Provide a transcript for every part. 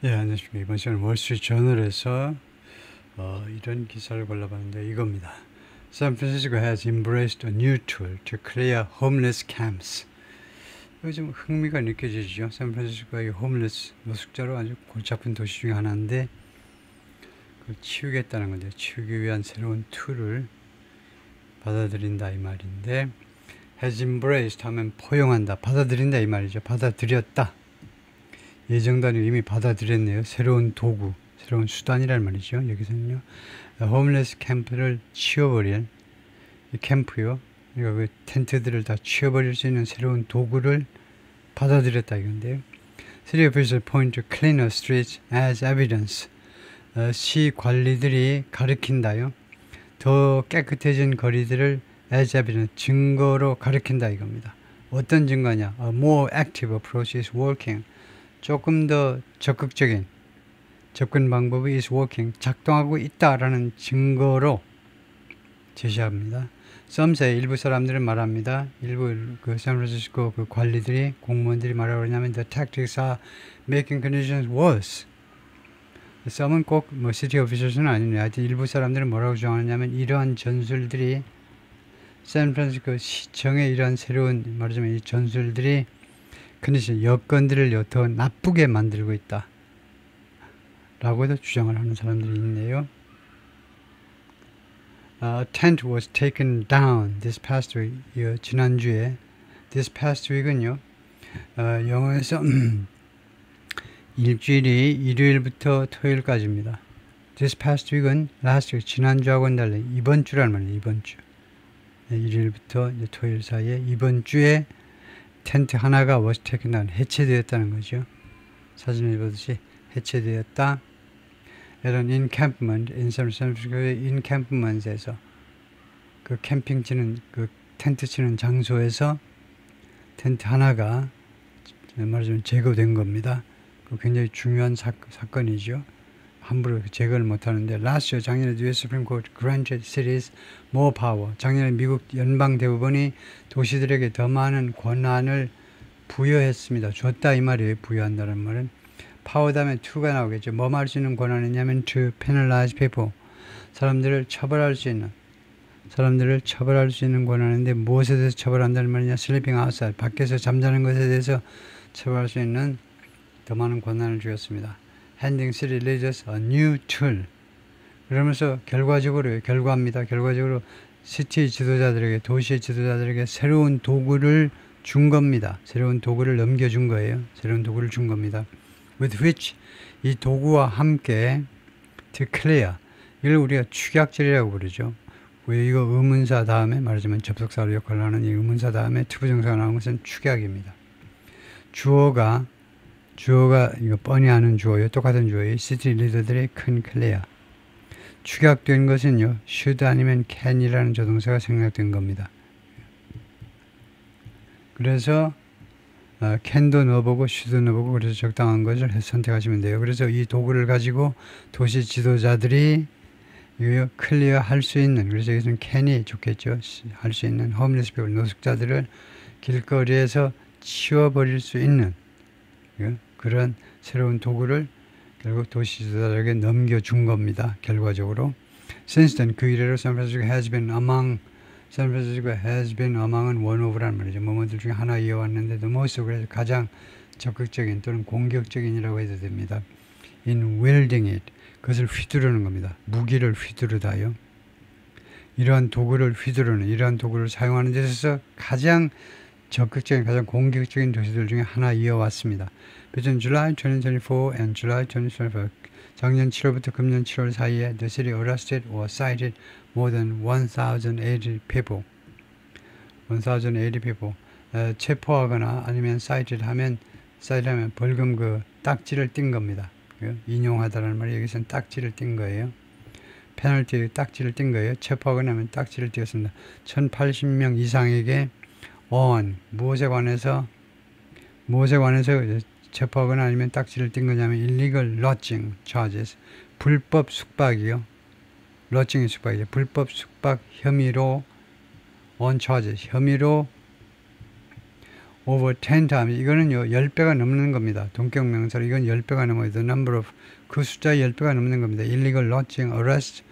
예, 안녕하십니까. 이번 시간 월스트리트 저널에서 이런 기사를 골라봤는데 이겁니다. San Francisco has embraced a new tool to clear homeless camps. 이거 좀 흥미가 느껴지죠. 샌프란시스코가 홈레스 노숙자로 아주 골치 아픈 도시 중에 하나인데 그걸 치우겠다는 건데, 치우기 위한 새로운 툴을 받아들인다 이 말인데, has embraced 하면 포용한다, 받아들인다 이 말이죠. 받아들였다. 예정도 아니고 이미 받아들였네요. 새로운 도구, 새로운 수단이란 말이죠. 여기서는요, 홈레스 캠프를 치워버릴, 이 캠프요, 그러니까 그 텐트들을 다 치워버릴 수 있는 새로운 도구를 받아들였다 이건데요. City officials point to cleaner streets as evidence. 시 관리들이 가리킨다요. 더 깨끗해진 거리들을 as evidence, 증거로 가리킨다 이겁니다. 어떤 증거냐? A more active approach is working. 조금 더 적극적인 접근 방법이 is working, 작동하고 있다라는 증거로 제시합니다. Some say, 일부 사람들은 말합니다. 일부 그 샌프란시스코 그 관리들이, 공무원들이 말하고 그러냐면 the tactics are making conditions worse. Some은 꼭 뭐 시티 오피셜스는 아닙니다. 하여튼 일부 사람들은 뭐라고 주장하냐면 이러한 전술들이, 샌프란시스코 시청의 이러한 새로운, 말하자면 이 전술들이 컨디션, 여건들을 더 나쁘게 만들고 있다 라고도 주장을 하는 사람들이 있네요. Tent was taken down this past week. 지난주에 this past week은요, 영어에서 일주일이 일요일부터 토요일까지입니다. this past week은 last week, 지난주하고는 달리 이번 주란 말이에요. 이번 주. 일요일부터 이제 토요일 사이에 이번 주에 텐트 하나가 was taken down, 해체되었다는 거죠. 사진을 보듯이 해체되었다. 이런 encampment, in San Francisco의 encampment에서 그 캠핑 치는, 그 텐트 치는 장소에서 텐트 하나가 말하자면 제거된 겁니다. 그 굉장히 중요한 사건이죠. 함부로 제거를 못하는데, last year, 작년에 US Supreme Court granted cities more power. 작년에 미국 연방 대법원이 도시들에게 더 많은 권한을 부여했습니다. 줬다 이 말이에요. 부여한다는 말은. 파워 다음에 to가 나오겠죠. 뭐 할 수 있는 권한이냐면 to penalize people. 사람들을 처벌할 수 있는 권한인데, 무엇에 대해서 처벌한다는 말이냐? sleeping outside, 밖에서 잠자는 것에 대해서 처벌할 수 있는 더 많은 권한을 주었습니다. Handing city leaders a new tool. 그러면서 결과입니다. 결과적으로 시티 지도자들에게, 도시의 지도자들에게 새로운 도구를 준 겁니다. 새로운 도구를 넘겨준 거예요. 새로운 도구를 준 겁니다. With which, 이 도구와 함께 to clear, 이걸 우리가 축약절이라고 부르죠. 왜 이거 의문사 다음에, 말하자면 접속사로 역할을 하는 이 의문사 다음에 투부정사가 나오는 것은 축약입니다. 주어가 이거 뻔히 아는 주어예요. 똑같은 주어예요. 시티 리더들의 큰 클레어. 축약된 것은요, should 아니면 can이라는 조동사가 생략된 겁니다. 그래서 can도 넣어보고 should도 넣어보고, 그래서 적당한 것을 선택하시면 돼요. 그래서 이 도구를 가지고 도시 지도자들이 클리어 할 수 있는, 그래서 여기서는 can이 좋겠죠. 할 수 있는 홈리스 피플, 노숙자들을 길거리에서 치워버릴 수 있는 그런 새로운 도구를 결국 도시 지도자들에게 넘겨준 겁니다. 결과적으로. Since then, 그 이래로 San Francisco has been among은 one of라는 말이죠. 뭐뭐들 중에 하나 이어왔는데, the most, 그래서 가장 적극적인 또는 공격적인이라고 해도 됩니다. In wielding it, 그것을 휘두르는 겁니다. 무기를 휘두르다요. 이러한 도구를 사용하는 데 있어서 가장 적극적인, 가장 공격적인 도시들 중에 하나 이어왔습니다. Between July 2024 and July 2025, 작년 7월부터 금년 7월 사이에 the city arrested or cited more than 1,080 people. 체포하거나 아니면 cited 하면 벌금 그 딱지를 띈 겁니다. 인용하다라는 말이 여기서는 딱지를 띈 거예요. 페널티 딱지를 띈 거예요. 체포하거나 하면 딱지를 띄었습니다. 1,080명 이상에게 무엇에 관해서 체포하거나 아니면 딱지를 띈 거냐면 illegal lodging charges, 불법 숙박이요. lodging이 숙박이죠. 불법 숙박 혐의로 charges, 혐의로 over 10 times. 이거는요, 10배가 넘는 겁니다. 동격 명사로 이건 10배가 넘어요. The number of, 그 숫자 10배가 넘는 겁니다. illegal lodging, arrest,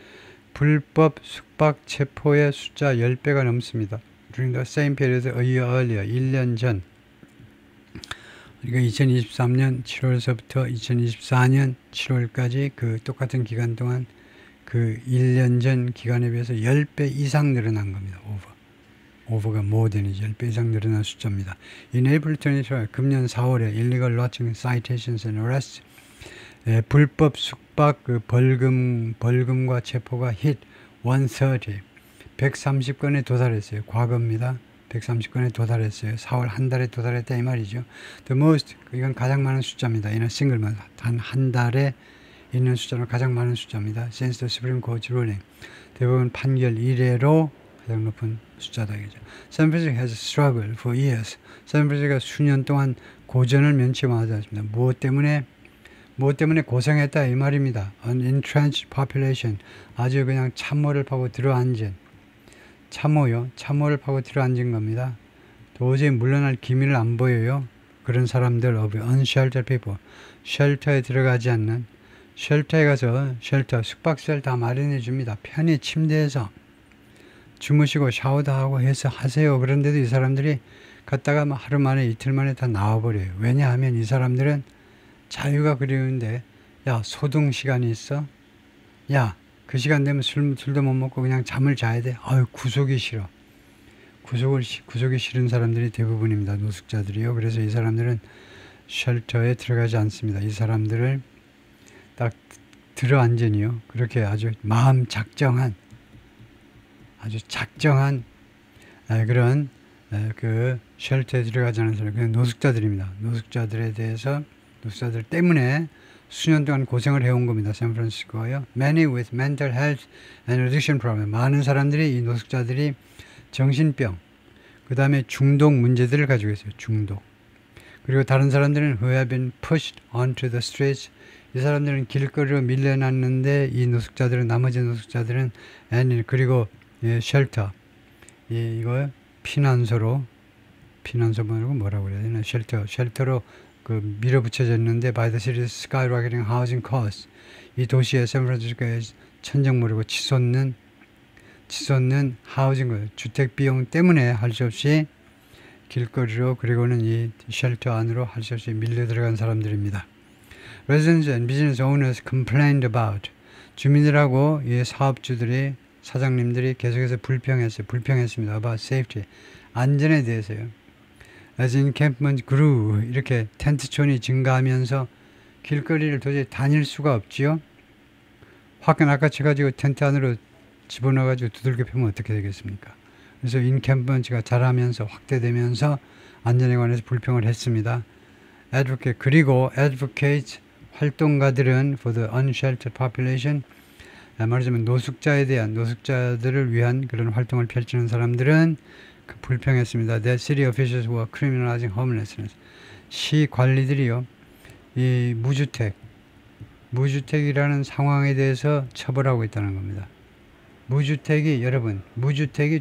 불법 숙박, 체포의 숫자 10배가 넘습니다. During the same period a year earlier, 1년 전. 그러니까 2023년 7월서부터 2024년 7월까지 그 똑같은 기간 동안 그 1년 전 기간에 비해서 10배 이상 늘어난 겁니다. over가 more than이죠. 10배 이상 늘어난 숫자입니다. In April 2012, 금년 4월에 illegal lodging, citations and arrests, 불법 숙박, 그 벌금과 체포가 hit 130, 130건에 도달했어요. 과거입니다. 130건에 도달했어요. 4월 한 달에 도달했다 이 말이죠. The most, 이건 가장 많은 숫자입니다. in a single month, 단 한 달에 있는 숫자는 가장 많은 숫자입니다. Since the Supreme Court ruling, 대법원 판결 이래로 가장 높은 숫자다 이거죠. 샌프란시스코 has struggled for years. 샌프란시스코가 수년 동안 고전을 면치 못하였습니다. 무엇 때문에 고생했다 이 말입니다. An entrenched population, 아주 그냥 참모를 파고 들어앉은, 참모를 파고 들어앉은 겁니다. 도저히 물러날 기미를 안 보여요. 그런 사람들, of unsheltered people, 쉘터에 들어가지 않는, 쉘터에 가서 쉘터, 숙박시설 다 마련해 줍니다. 편히 침대에서 주무시고 샤워도 하고 해서 하세요. 그런데도 이 사람들이 갔다가 하루 만에 이틀 만에 다 나와버려요. 왜냐하면 이 사람들은 자유가 그리운데, 야, 소등 시간이 있어? 야, 그 시간 되면 술도 못 먹고 그냥 잠을 자야 돼? 아유, 구속이 싫어. 구속이 싫은 사람들이 대부분입니다. 노숙자들이요. 그래서 이 사람들은 쉘터에 들어가지 않습니다. 이 사람들을 딱 들어앉으니요. 그렇게 아주 마음 작정한 그런 그 쉘터에 들어가지 않은 사람, 그냥 노숙자들입니다. 노숙자들 때문에 수년 동안 고생을 해온 겁니다. 샌프란시스코요. Many with mental health and addiction problem. 많은 사람들이, 이 노숙자들이 정신병, 그 다음에 중독 문제들을 가지고 있어요. 중독. 그리고 다른 사람들은 who have been pushed onto the streets. 이 사람들은 길거리로 밀려났는데, 이 노숙자들은, 나머지 노숙자들은 그리고 쉘터, 이거 피난소로 뭐라고 그래야 되나, 쉘터로 그 밀어붙여졌는데 by the city's skyrocketing housing costs. 이 도시의 샌프란시스코의 천정모르고 치솟는 하우징, 주택 비용 때문에 할 수 없이 길거리로, 그리고는 이 쉘터 안으로 할 수 없이 밀려 들어간 사람들입니다. Residents and business owners complained about. 주민들하고 이 사업주들이, 사장님들이 계속해서 불평했습니다. about safety, 안전에 대해서요. As encampment grew, 이렇게 텐트촌이 증가하면서 길거리를 도저히 다닐 수가 없지요. 화끈 낚아쳐가지고 텐트 안으로 집어넣어가지고 두들겨 패면 어떻게 되겠습니까? 그래서 encampment가 자라면서 확대되면서 안전에 관해서 불평을 했습니다. advocate 활동가들은 for the unsheltered population, 말하자면 노숙자들을 위한 그런 활동을 펼치는 사람들은 불평했습니다. That city officials were criminalizing homelessness. 시 관리들이요, 이 무주택이라는 상황에 대해서 처벌하고 있다는 겁니다. 무주택이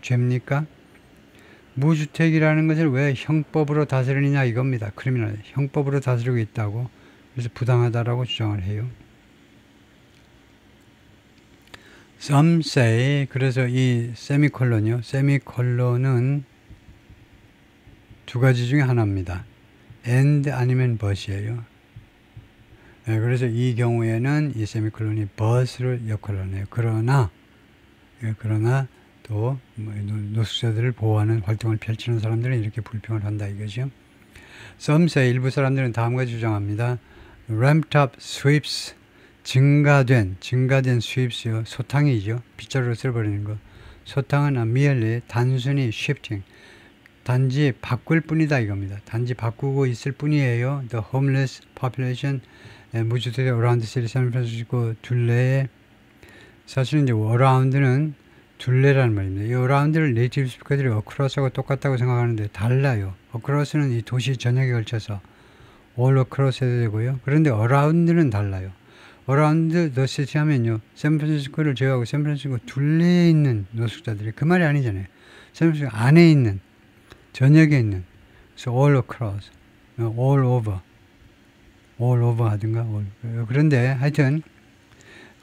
죄입니까? 무주택이라는 것을 왜 형법으로 다스리느냐 이겁니다. 크리미널, 형법으로 다스리고 있다고. 그래서 부당하다라고 주장을 해요. Some say, 그래서 이 세미콜론은 두 가지 중에 하나입니다. and 아니면 but이에요. 그래서 이 경우에는 이 세미콜론이 but를 역할을 하네요. 그러나 또 노숙자들을 보호하는 활동을 펼치는 사람들은 이렇게 불평을 한다 이거죠. Some say, 일부 사람들은 다음과 주장합니다. ramped up sweeps, 증가된 sweeps요, 소탕이죠. 빗자루로 쓸어버리는 거. 소탕은 merely, 단순히 shifting, 단지 바꿀 뿐이다 이겁니다. 단지 바꾸고 있을 뿐이에요. The homeless population, 무주택 around the city, 샌프란시스코 둘레에, 사실은 이제 around는 둘레라는 말입니다. 이 around를 네이티브 스피커들이 across하고 똑같다고 생각하는데 달라요. across는 이 도시 전역에 걸쳐서 all across 해도 되고요. 그런데 around는 달라요. around the city 하면요, 샌프란시스코를 제외하고 샌프란시스코 둘레에 있는 노숙자들이, 그 말이 아니잖아요. 샌프란시스코 안에 있는, 전역에 있는, So all across, all over 하든가. 그런데 하여튼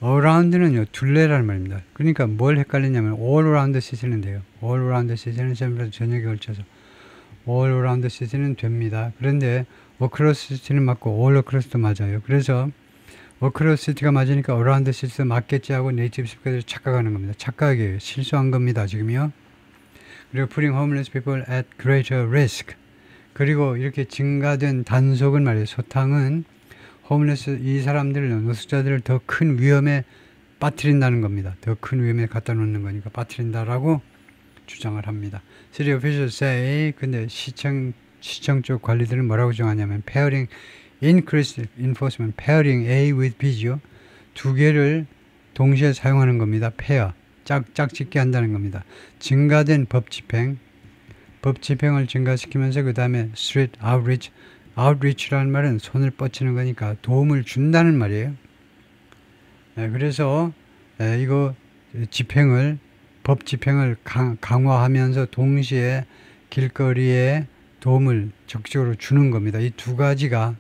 around는요 둘레라는 말입니다. 그러니까 뭘 헷갈리냐면 all around the city는 돼요. all around the city는 전역에 걸쳐서 all around the city는 됩니다. 그런데 across city는 맞고 all across도 맞아요. 그래서 across city가 맞으니까 around the city도 맞겠지 하고 네이티브 스피커들이 착각하는 겁니다. 착각이에요. 실수한 겁니다. 지금요. 그리고 putting homeless people at greater risk. 그리고 이렇게 증가된 단속은 말이에요. 소탕은 homeless 이 사람들을 노숙자들을 더 큰 위험에 빠뜨린다는 겁니다. 더 큰 위험에 갖다 놓는 거니까 빠뜨린다라고 주장을 합니다. City officials say 근데 시청 쪽 관리들은 뭐라고 주장하냐면 pairing increased enforcement pairing A with B죠. 두 개를 동시에 사용하는 겁니다. pair 짝짓기 한다는 겁니다. 증가된 법 집행을 증가시키면서 그 다음에 street outreach라는 말은 손을 뻗치는 거니까 도움을 준다는 말이에요. 그래서 이거 법 집행을 강화하면서 동시에 길거리에 도움을 적극적으로 주는 겁니다. 이 두 가지가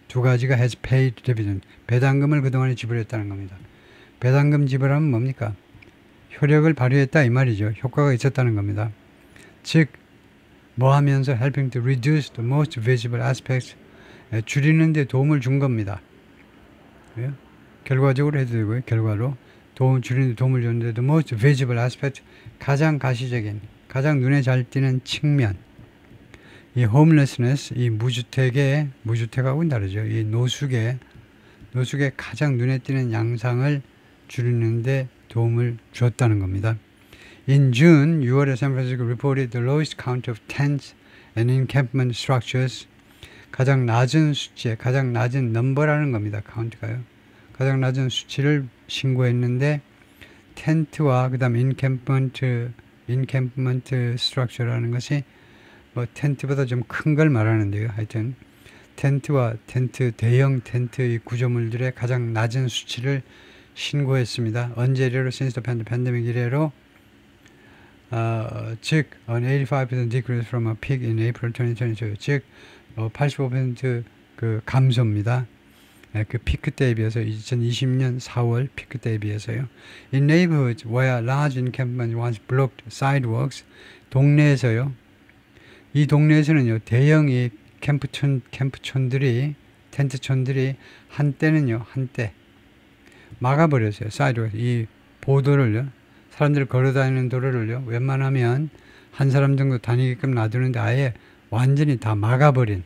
has paid dividend. 배당금을 그동안에 지불했다는 겁니다. 배당금 지불하면 뭡니까? 효력을 발휘했다 이 말이죠. 효과가 있었다는 겁니다. 즉 뭐 하면서 helping to reduce the most visible aspects 줄이는 데 도움을 준 겁니다. 결과적으로 해도 되고요. 결과로 줄이는 데 도움을 줬는데 the most visible aspect 가장 가시적인 가장 눈에 잘 띄는 측면 이 homelessness 이 무주택하고는 다르죠. 이 노숙의 가장 눈에 띄는 양상을 줄이는 데 도움을 주었다는 겁니다. In June, 6월에 샌프란시스코 reported the lowest count of tents and encampment structures. 가장 낮은 수치, 가장 낮은 넘버라는 겁니다. 카운트가요. 가장 낮은 수치를 신고했는데 텐트와 그 다음에 encampment structure라는 것이 뭐 텐트보다 좀 큰 걸 말하는데요. 하여튼 대형 텐트 이 구조물들의 가장 낮은 수치를 신고했습니다. 언제 이래로 since the pandemic 이래로 즉 an 85% decrease from a peak in April 2022 즉 85% 그 감소입니다. 그 피크 때에 비해서 2020년 4월 피크 때에 비해서요. In neighborhoods where large encampment once blocked sidewalks 동네에서요. 이 동네에서는요. 대형의 텐트촌들이 한때 막아버렸어요. 사이드워크 이 보도를요. 사람들 걸어다니는 도로를요. 웬만하면 한 사람 정도 다니게끔 놔두는데 아예 완전히 다 막아버린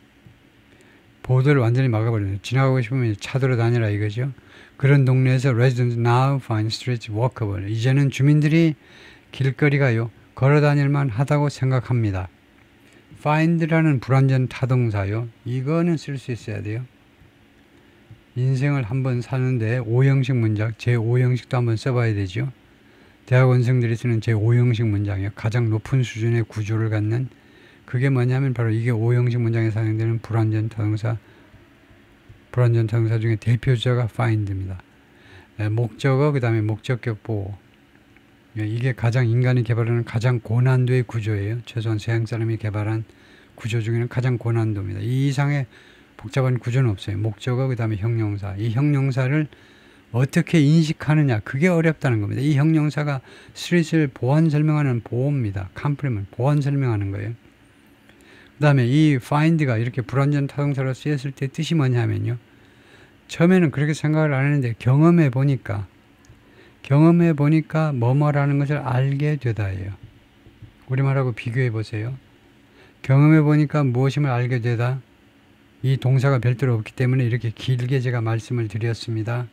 보도를 완전히 막아버린 지나가고 싶으면 차도로 다니라 이거죠. 그런 동네에서 residents now find streets walkable. 이제는 주민들이 길거리가요. 걸어다닐만 하다고 생각합니다. find라는 불완전 타동사요. 이거는 쓸 수 있어야 돼요. 인생을 한번 사는데 5형식 문장, 제5형식도 한번 써봐야 되죠. 대학원생들이 쓰는 제5형식 문장이요. 가장 높은 수준의 구조를 갖는 그게 뭐냐면 바로 이게 5형식 문장에 사용되는 불완전 타동사 중에 대표자가 find입니다. 목적어 그 다음에 목적격 보호 이게 인간이 개발하는 가장 고난도의 구조예요. 최소한 서양 사람이 개발한 구조 중에는 가장 고난도입니다. 이 이상의 복잡한 구조는 없어요. 목적어 그 다음에 형용사 이 형용사를 어떻게 인식하느냐 그게 어렵다는 겁니다. 이 형용사가 스트릿을 보완 설명하는 보호입니다. 컴플리먼트 보완 설명하는 거예요. 그 다음에 이 find가 이렇게 불완전 타동사로 쓰였을 때 뜻이 뭐냐면요. 처음에는 그렇게 생각을 안 했는데 경험해 보니까 뭐뭐라는 것을 알게 되다예요. 우리말하고 비교해 보세요. 경험해 보니까 무엇임을 알게 되다. 이 동사가 별도로 없기 때문에 이렇게 길게 제가 말씀을 드렸습니다.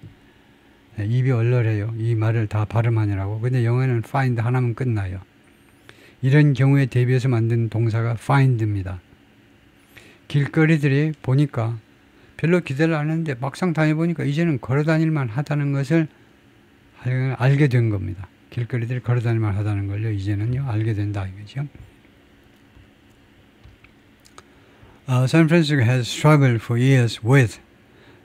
입이 얼얼해요. 이 말을 다 발음하느라고. 근데 영어에는 find 하나면 끝나요. 이런 경우에 대비해서 만든 동사가 find입니다. 길거리들이 보니까 별로 기대를 안 했는데 막상 다녀보니까 이제는 걸어다닐만 하다는 것을 알게 된 겁니다. 길거리들이 걸어다닐만 하다는 걸요. 이제는요. 알게 된다 이거죠. San Francisco has struggled for years with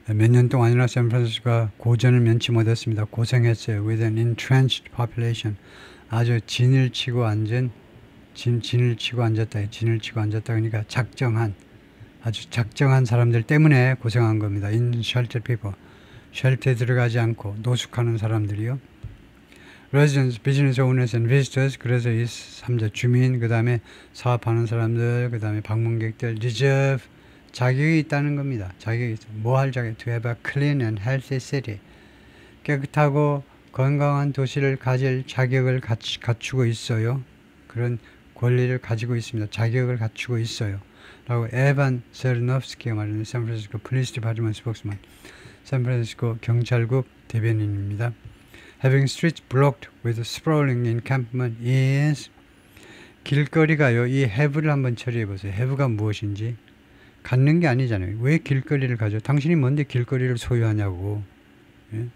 몇 년 동안이나 샌프란시스코가 고전을 면치 못했습니다. 고생했어요. With an entrenched population. 아주 진을 치고 앉은 진을 치고 앉았다. 진을 치고 앉았다. 그러니까 아주 작정한 사람들 때문에 고생한 겁니다. In shelter people. 쉘터에 들어가지 않고 노숙하는 사람들이요. Residents, business owners and visitors. 그래서 이 3자 주민, 그 다음에 사업하는 사람들, 그 다음에 방문객들 deserve. 자격이 있다는 겁니다. 자격이 있어. 뭐 할 자격? To have a clean and healthy city. 깨끗하고 건강한 도시를 가질 자격을 갖추고 있어요. 그런 권리를 가지고 있습니다. 자격을 갖추고 있어요. 라고 에반 세르노프스키가 말하는 샌프란시스코 police department spokesman, 샌프란시스코 경찰국 대변인입니다. Having streets blocked with sprawling encampment is. 길거리가요. 이 have를 한번 처리해 보세요. have가 무엇인지. 갖는 게 아니잖아요. 왜 길거리를 가져? 당신이 뭔데 길거리를 소유하냐고. 예?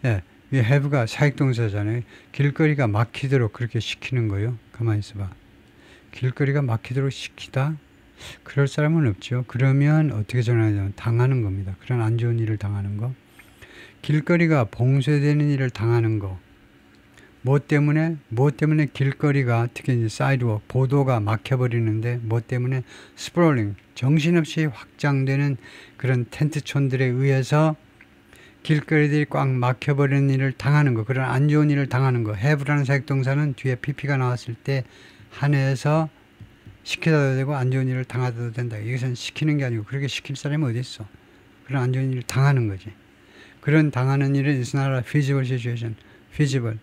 예, 이 have가 사역동사잖아요. 길거리가 막히도록 그렇게 시키는 거예요. 가만히 있어봐. 길거리가 막히도록 시키다? 그럴 사람은 없죠. 그러면 어떻게 전하냐면 당하는 겁니다. 그런 안 좋은 일을 당하는 거. 길거리가 봉쇄되는 일을 당하는 거. 뭐 때문에 길거리가 특히 이제 사이드워크, 보도가 막혀버리는데 뭐 때문에 스프롤링, 정신없이 확장되는 그런 텐트촌들에 의해서 길거리들이 꽉 막혀버리는 일을 당하는 거. 그런 안 좋은 일을 당하는 거. have라는 사역동사는 뒤에 pp가 나왔을 때 한해서 시키다도 되고 안 좋은 일을 당하다도 된다. 이것은 시키는 게 아니고 그렇게 시킬 사람이 어디 있어. 그런 안 좋은 일을 당하는 거지. 그런 당하는 일은 is not a feasible situation. feasible,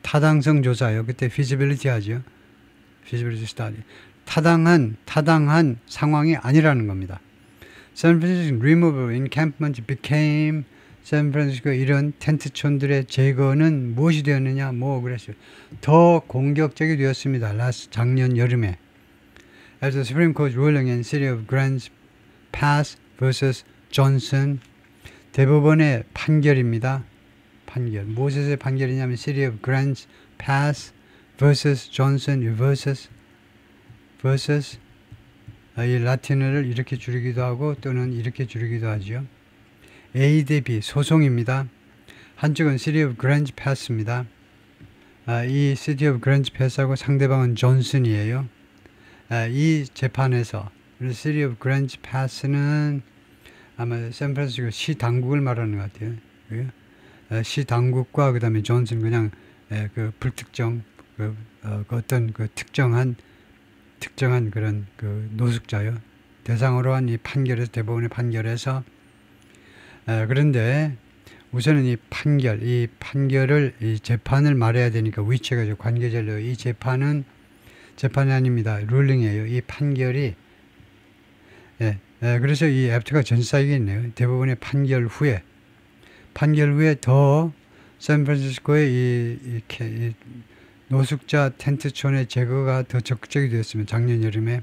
타당성 조사요. 그때 feasibility 하죠. feasibility study. 타당한 상황이 아니라는 겁니다. 샌프란시스코 removal encampment became. 샌프란시스코 이런 텐트촌들의 제거는 무엇이 되었느냐? 뭐 그랬어요. 더 공격적이 되었습니다. 작년 여름에. As the Supreme Court ruling in City of Grants Pass vs. Johnson. 대법원의 판결입니다. 판결. 무엇에서의 판결이냐면 City of Grants Pass vs. Johnson. versus 이 라틴어를 이렇게 줄이기도 하고 또는 이렇게 줄이기도 하죠. A 대 B 소송입니다. 한쪽은 City of Grants Pass입니다. 이 City of Grants Pass하고 상대방은 존슨이에요. 이 재판에서 City of Grants Pass는 아마 샌프란시스코 시 당국을 말하는 것 같아요. 시 당국과 그 다음에 존슨 그냥 그 불특정 어떤 그 특정한 그런 그 노숙자요. 대상으로 한 이 판결에서 대법원의 판결에서 그런데 우선은 이 재판을 말해야 되니까 위치가 관계절로 이 재판이 아닙니다. 룰링이에요. 이 판결이 그래서 이 애프터가 전사이게 있네요. 대법원의 판결 후에 더 샌프란시스코의 이 노숙자 텐트촌의 제거가 더 적극적이 되었으면 작년 여름에.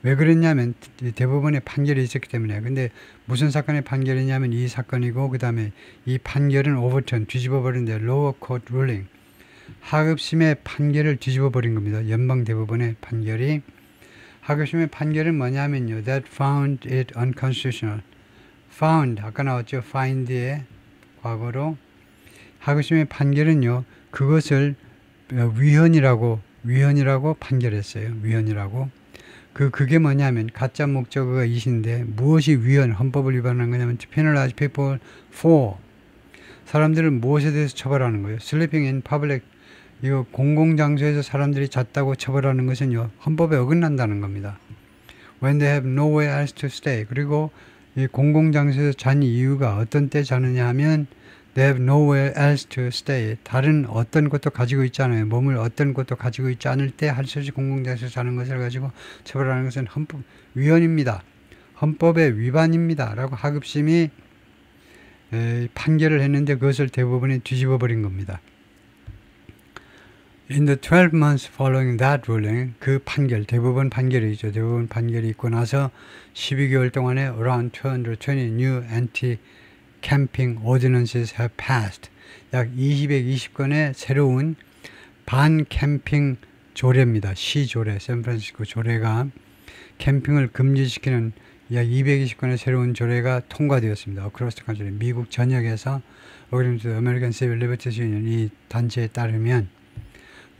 왜 그랬냐면 대법원의 판결이 있었기 때문에. 근데 무슨 사건의 판결이냐면 이 사건이고 그 다음에 이 판결은 오버턴 뒤집어버린데 lower court ruling 하급심의 판결을 뒤집어버린 겁니다. 연방 대법원의 판결이. 하급심의 판결은 뭐냐면요. That found it unconstitutional. found 아까 나왔죠. find의 과거로. 하급심의 판결은요. 그것을 위헌이라고 판결했어요. 위헌이라고. 그게 뭐냐면 가짜 목적어가 이신데 무엇이 헌법을 위반하는 거냐면 to penalize people for 사람들을 무엇에 대해서 처벌하는 거예요. sleeping in public 이거 공공장소에서 사람들이 잤다고 처벌하는 것은요. 헌법에 어긋난다는 겁니다. when they have nowhere else to stay 그리고 이 공공장소에서 잔 이유가 어떤 때 자느냐 하면 they have nowhere else to stay 다른 어떤 것도 가지고 있지 않아요. 몸을 어떤 것도 가지고 있지 않을 때 할 수 없이 공공장소에서 자는 것을 가지고 처벌하는 것은 헌법 위헌입니다. 헌법의 위반입니다. 라고 하급심이 판결을 했는데 그것을 대법원이 뒤집어 버린 겁니다. In the 12 months following that ruling 그 판결 대법원 판결이죠. 대법원 판결이 있고 나서 12개월 동안에 around 220 new anti-camping ordinances have passed 약 220건의 새로운 반캠핑 조례입니다. 시조례, 샌프란시스코 조례가 캠핑을 금지시키는 약 220건의 새로운 조례가 통과되었습니다. Across the country, 미국 전역에서 According to the American Civil Liberties Union 이 단체에 따르면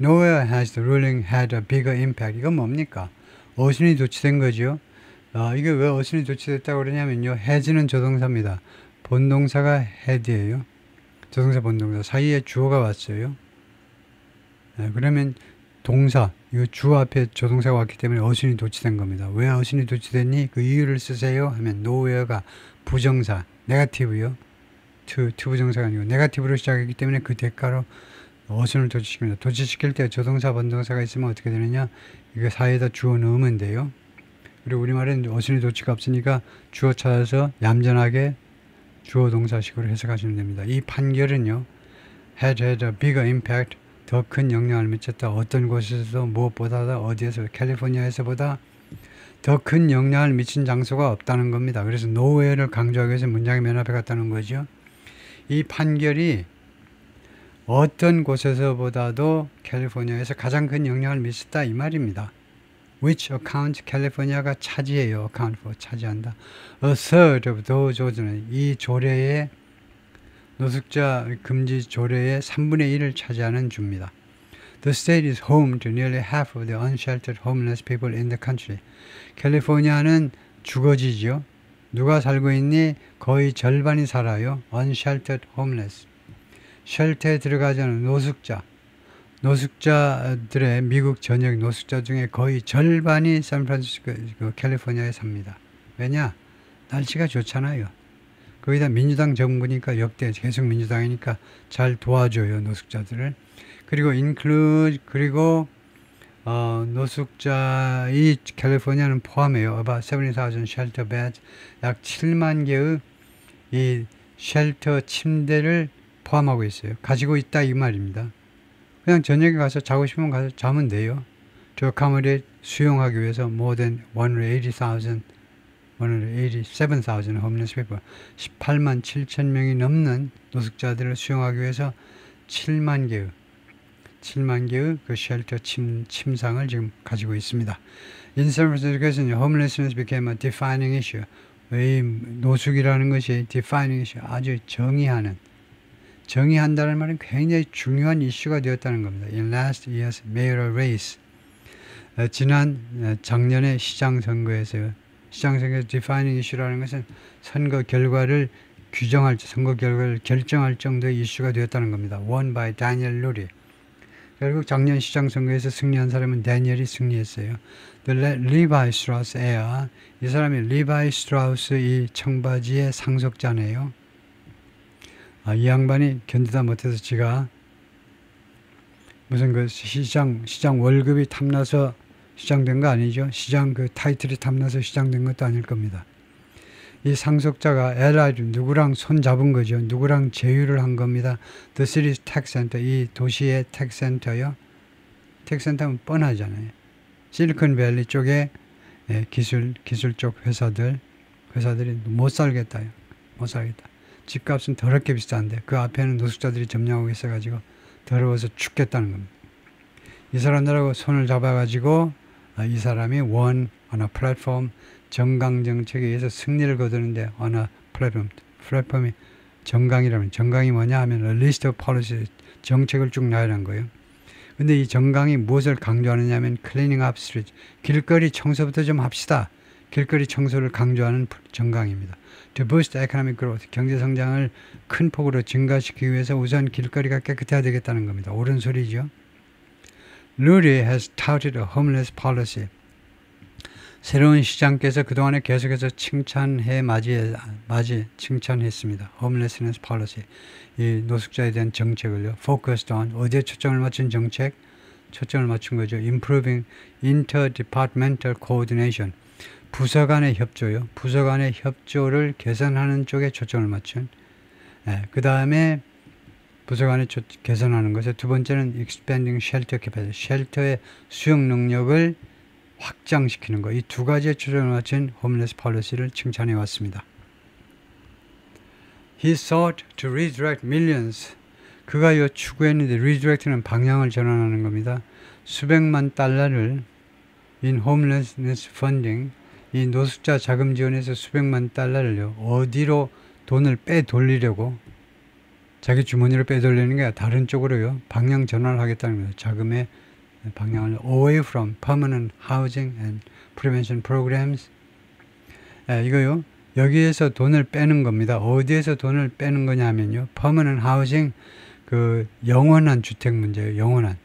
Nowhere has the ruling had a bigger impact. 이건 뭡니까? 어순이 도치된 거죠. 이게 왜 어순이 도치됐다고 그러냐면요. has는 조동사입니다. 본동사가 had이에요. 조동사 본동사 사이에 주어가 왔어요. 그러면 동사, 이 주 앞에 조동사가 왔기 때문에 어순이 도치된 겁니다. 왜 어순이 도치됐니? 그 이유를 쓰세요 하면 nowhere가 부정사, 네거티브요. to 부정사가 아니고 네거티브로 시작했기 때문에 그 대가로 어순을 도치시킵니다. 도치시킬 때 조동사, 본동사가 있으면 어떻게 되느냐? 이거 사이에다 주어 넣으면 돼요. 그리고 우리말은 어순이 도치가 없으니까 주어 찾아서 얌전하게 주어 동사식으로 해석하시면 됩니다. 이 판결은요. had a bigger impact. 더 큰 영향을 미쳤다. 어떤 곳에서도 무엇보다 어디에서 캘리포니아에서보다 더 큰 영향을 미친 장소가 없다는 겁니다. 그래서 nowhere를 강조하기 위해서 문장의 맨 앞에 갔다는 거죠. 이 판결이 어떤 곳에서보다도 캘리포니아에서 가장 큰 영향을 미쳤다 이 말입니다. Which account 캘리포니아가 차지해요. account for 차지한다. A third of those orders 이 조례의 노숙자 금지 조례의 3분의 1을 차지하는 주입니다. The state is home to nearly half of the unsheltered homeless people in the country. 캘리포니아는 주거지죠. 누가 살고 있니? 거의 절반이 살아요. unsheltered homeless. 쉘터에 들어가지 않은 노숙자들의 미국 전역 노숙자 중에 거의 절반이 샌프란시스코, 캘리포니아에 삽니다. 왜냐? 날씨가 좋잖아요. 거기다 민주당 정부니까 역대 계속 민주당이니까 잘 도와줘요 노숙자들을. 그리고 노숙자 이 캘리포니아는 포함해요. about 70,000 shelter beds 약 7만 개의 이 쉘터 침대를 포함하고 있어요. 가지고 있다 이 말입니다. 그냥 저녁에 가서 자고 싶으면 가서 자면 돼요. 저 accommodate 수용하기 위해서 more than 187,000 homeless people 18만 7천 명이 넘는 노숙자들을 수용하기 위해서 7만 개의 그 쉘터 침상을 지금 가지고 있습니다. In San Francisco에서는 homelessness became a defining issue. 이 노숙이라는 것이 defining issue, 아주 정의한다는 말은 굉장히 중요한 이슈가 되었다는 겁니다. In last year's mayoral race, 작년의 시장선거에서 defining issue라는 것은 선거 결과를 결정할 정도의 이슈가 되었다는 겁니다. Won by Daniel Lurie. 결국 작년 시장선거에서 승리한 사람은 다니엘이 승리했어요. The Levi Strauss heir. 이 사람이 리바이 스트라우스 이 청바지의 상속자네요. 이 양반이 견디다 못해서 지가 무슨 그 시장 월급이 탐나서 시장된 거 아니죠? 시장 그 타이틀이 탐나서 시장된 것도 아닐 겁니다. 이 상속자가 LI를 누구랑 손 잡은 거죠. 누구랑 제휴를 한 겁니다. The City's Tech Center, 이 도시의 텍센터요. 텍센터는 뻔하잖아요. 실리콘밸리 쪽에 기술 쪽 회사들이 못 살겠다요. 못 살겠다. 집값은 더럽게 비싼데 그 앞에는 노숙자들이 점령하고 있어가지고 더러워서 죽겠다는 겁니다. 이 사람들하고 손을 잡아가지고 이 사람이 on a platform 정강 정책에 의해서 승리를 거두는데 on a 플랫폼이 정강이라면 정강이 뭐냐 하면 a list of policy 정책을 쭉 나열한 거예요. 근데 이 정강이 무엇을 강조하느냐 하면 cleaning up streets 길거리 청소부터 좀 합시다. 길거리 청소를 강조하는 정강입니다. To boost economic growth 경제 성장을 큰 폭으로 증가시키기 위해서 우선 길거리가 깨끗해야 되겠다는 겁니다. 옳은 소리죠. Lurie has touted a homeless policy. 새로운 시장께서 그동안에 계속해서 칭찬했습니다. homelessness policy. 이 노숙자에 대한 정책을요. focused on 어디에 초점을 맞춘 정책? 초점을 맞춘 거죠. improving interdepartmental coordination. 부서 간의 협조요. 부서 간의 협조를 개선하는 쪽에 초점을 맞춘. 그 다음에 부서 간의 개선하는 것에 두 번째는 expanding shelter capacity. 쉘터의 수용 능력을 확장시키는 것. 이 두 가지에 초점을 맞춘 homeless policy를 칭찬해 왔습니다. He sought to redirect millions. 그가 추구했는데 redirect는 방향을 전환하는 겁니다. 수백만 달러를 in homelessness funding 이 노숙자 자금 지원에서 수백만 달러를요. 어디로 돈을 빼돌리려고 자기 주머니로 빼돌리는 게 아니라 다른 쪽으로요. 방향 전환을 하겠다는 거예요. 자금의 방향을 away from permanent housing and prevention programs. 이거요. 여기에서 돈을 빼는 겁니다. 어디에서 돈을 빼는 거냐 하면요. permanent housing, 그 영원한 주택 문제예요. 영원한.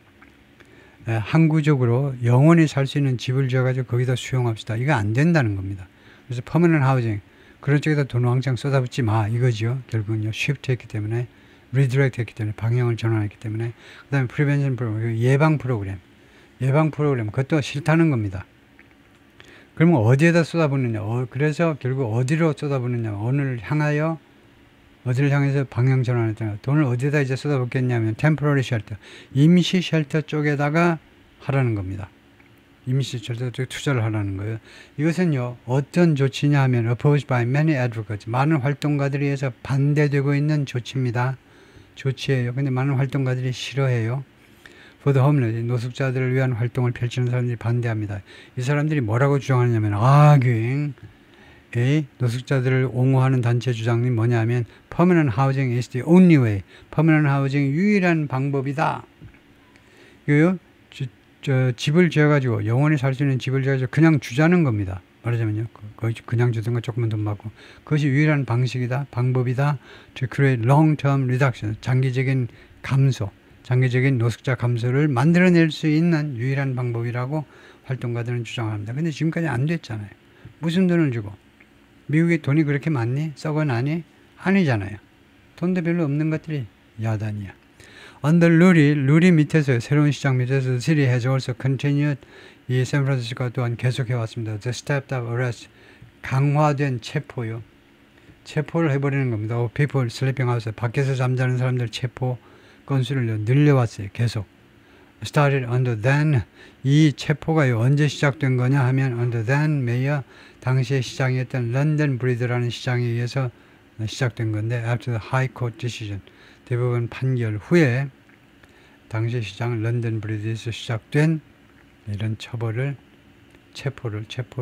항구적으로 영원히 살 수 있는 집을 지어가지고 거기다 수용합시다. 이거 안 된다는 겁니다. 그래서 permanent housing, 그런 쪽에다 돈을 항상 쏟아붓지 마 이거죠. 결국은요. shift 했기 때문에, redirect 했기 때문에, 방향을 전환했기 때문에. 그 다음에 prevention program, 예방 프로그램, 그것도 싫다는 겁니다. 그러면 어디에다 쏟아붓느냐. 그래서 결국 어디로 쏟아붓느냐. 어디를 향해서 방향 전환했잖아요. 돈을 어디에다 이제 쏟아붓겠냐면 temporary shelter, 임시 쉘터 쪽에다가 하라는 겁니다. 임시 쉘터 쪽에 투자를 하라는 거예요. 이것은요, 어떤 조치냐 하면 opposed by many advocates, 많은 활동가들에 의해서 반대되고 있는 조치입니다. 조치예요. 근데 많은 활동가들이 싫어해요. for the homeless, 노숙자들을 위한 활동을 펼치는 사람들이 반대합니다. 이 사람들이 뭐라고 주장하냐면 arguing, 노숙자들을 옹호하는 단체 주장이 뭐냐면 permanent housing is the only way, permanent housing 유일한 방법이다. 이거요, 집을 지어가지고 영원히 살 수 있는 집을 지어가지고 그냥 주자는 겁니다. 말하자면요, 그냥 주든가 조금만 돈 받고, 그것이 유일한 방식이다, 방법이다. to create long-term reduction, 장기적인 감소, 장기적인 노숙자 감소를 만들어낼 수 있는 유일한 방법이라고 활동가들은 주장합니다. 근데 지금까지 안 됐잖아요. 무슨 돈을 주고? 미국에 돈이 그렇게 많니? 썩어나니? 아니잖아요. 돈도 별로 없는 것들이 야단이야. Under 루리 밑에서, 새로운 시장 밑에서 the city has also continued, 이 샌프란시스코가 또한 계속해 왔습니다. The stepped up arrest, 강화된 체포요. 체포를 해버리는 겁니다. people sleeping outside, 밖에서 잠자는 사람들 체포 건수를 늘려왔어요. 계속. started under then, 이 체포가 언제 시작된 거냐 하면 under then mayor, 당시에 시장이었던 런던 브리드라는 시장에 의해서 시작된 건데 after the high court decision, 대법원 판결 후에 당시 시장 런던 브리드에서 시작된 이런 체포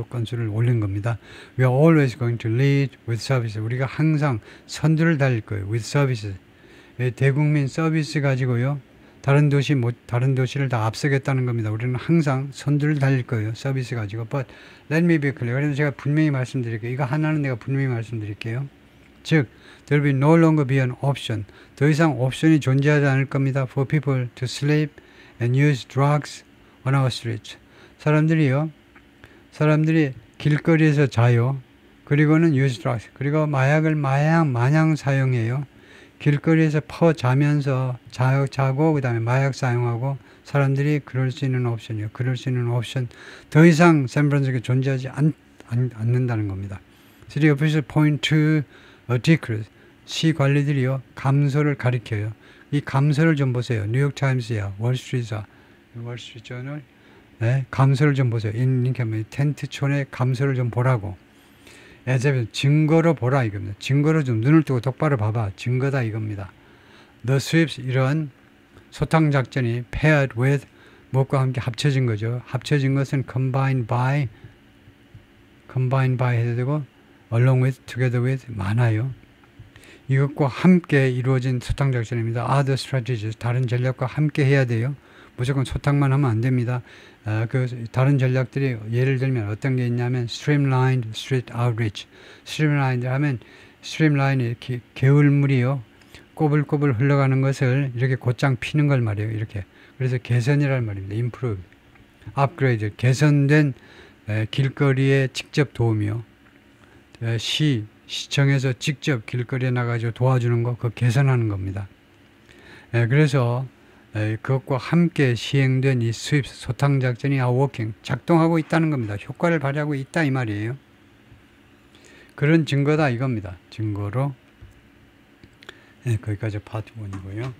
건수를 올린 겁니다. We are always going to lead with services. 우리가 항상 선두를 달릴 거예요. with services. 대국민 서비스 가지고요. 다른 도시를 다 앞서겠다는 겁니다. 우리는 항상 선두를 달릴 거예요. 서비스 가지고. But let me be clear. 그래서 제가 분명히 말씀드릴게요. 이거 하나는 내가 분명히 말씀드릴게요. 즉, there will no longer be an option. 더 이상 옵션이 존재하지 않을 겁니다. For people to sleep and use drugs on our streets. 사람들이 길거리에서 자요. 그리고는 use drugs. 그리고 마약을 마냥 사용해요. 길거리에서 자면서 자고 그 다음에 마약 사용하고 사람들이 그럴 수 있는 옵션이요. 그럴 수 있는 옵션 더 이상 샌프란시스코에 존재하지 않는다는 겁니다. City officials point to a decrease. 시 관리들이요, 감소를 가리켜요. 이 감소를 좀 보세요. 뉴욕타임스야, 월스트리트저널, 감소를 좀 보세요. 텐트촌의 감소를 좀 보라고. 증거로 보라 이겁니다. 증거로 좀 눈을 뜨고 똑바로 봐봐. 증거다 이겁니다. The sweeps, 이런 소탕 작전이 paired with, 무엇과 함께 합쳐진 거죠. 합쳐진 것은 combined by 해야 되고 along with, together with 많아요. 이것과 함께 이루어진 소탕 작전입니다. Other strategies, 다른 전략과 함께 해야 돼요. 무조건 소탕만 하면 안 됩니다. 그 다른 전략들이 예를 들면 어떤 게 있냐면 streamlined street outreach. streamlined 하면 streamline, 이렇게 게을물이요, 꼬불꼬불 흘러가는 것을 이렇게 곧장 피는 걸 말이에요. 이렇게. 그래서 개선이란 말입니다. improve, upgrade, 개선된 길거리에 직접 도움이요. 시청에서 직접 길거리에 나가서 도와주는 거, 그거 개선하는 겁니다. 그래서 그것과 함께 시행된 이 스윕 소탕 작전이 are working, 작동하고 있다는 겁니다. 효과를 발휘하고 있다 이 말이에요. 그런 증거다 이겁니다. 증거로. 거기까지 파트 1이고요.